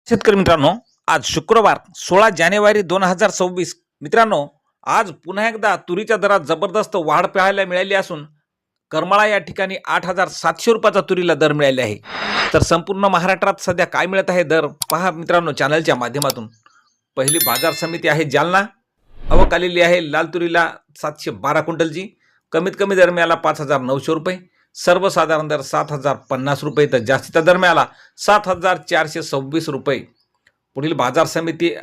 शेतकरी मित्रांनो, आज शुक्रवार 16 जानेवारी 2026. मित्रांनो, आज पुन्हा एकदा तुरीच्या दरात जबरदस्त वाढ पाहायला मिळाली असून करमाळा या ठिकाणी 8,700 रुपयाचा तुरीला दर मिळाले आहे. तर संपूर्ण महाराष्ट्रात सध्या काय मिळत आहे दर पहा मित्रांनो चॅनलच्या माध्यमातून. पहिली बाजार समिती आहे जालना. आवक आलेली आहे लाल तुरीला 712 क्विंटलची. कमीत कमी दर मिळाला 5,900 रुपये. सर्वसाधारण दर 7,050 रुपये तर जास्तीचा दर मिळाला 7,426 रुपये. पुढील बाजार समिती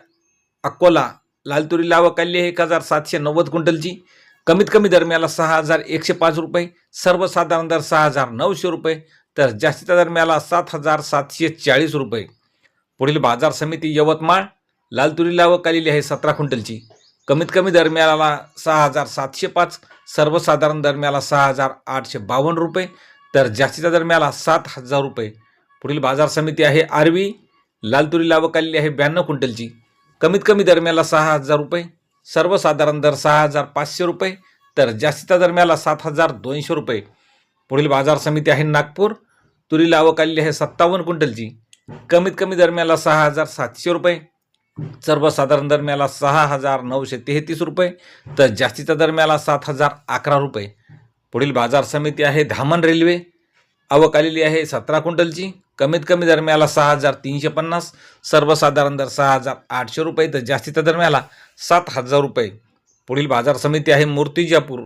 अकोला. लाल तुरीला आवक आली आहे 1,790 क्विंटलची. कमीत कमी दर मिळाला 6,105 रुपये. सर्वसाधारण दर 6,900 रुपये तर जास्तीचा दर मिळाला 7,740 रुपये. पुढील बाजार समिती यवतमाळ. लाल तुरीला आवक आलेली आहे 17 क्विंटलची. कमीत कमी दर मिळाला 6,705. सर्वसाधारण दर मिळाला 6,852 रुपये तर जास्तीचा दर मिळाला 7,000 रुपये. पुढील बाजार समिती आहे आर्वी. लाल तुरीला आवक आलेली आहे 92 क्विंटलची. कमीत कमी दर मिळाला 6,000 रुपये. सर्वसाधारण दर 6,500 रुपये तर जास्तीचा दर मिळाला 7,200 रुपये. पुढील बाजार समिती आहे नागपूर. तुरीला आवक आलेली आहे 57 क्विंटलची. कमीत कमी दर मिळाला 6,700 रुपये. सर्वसाधारण दर मिळाला 6,933 रुपये तर जास्तीचा दर मिळाला 7,011 रुपये. पुढील बाजार समिती आहे धामण रेल्वे. आवक आलेली आहे 17 क्विंटलची. कमीत कमी दर मिळाला 6,350. सर्वसाधारण दर 6,800 रुपये तर जास्तीचा दर मिळाला 7,000 रुपये. पुढील बाजार समिती आहे मूर्तिजापूर.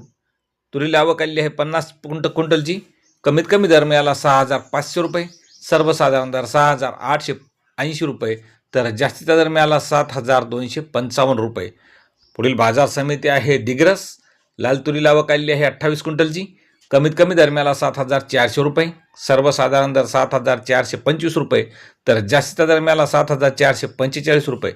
तुरीला आवक आलेली आहे 50 क्विंटलची. कमीत कमी दर मिळाला 6,500 रुपये. सर्वसाधारण दर 6,880 रुपये तर जास्तीचा दर मिळाला 7,255 रुपये. पुढील बाजार समिती आहे दिग्रस. लाल तुरीला आवक आलेली आहे 28 क्विंटलची. कमीत कमी दर मिळाला 7,400 रुपये. सर्वसाधारण दर 7,425 रुपये तर जास्तीचा दर मिळाला 7,445 रुपये.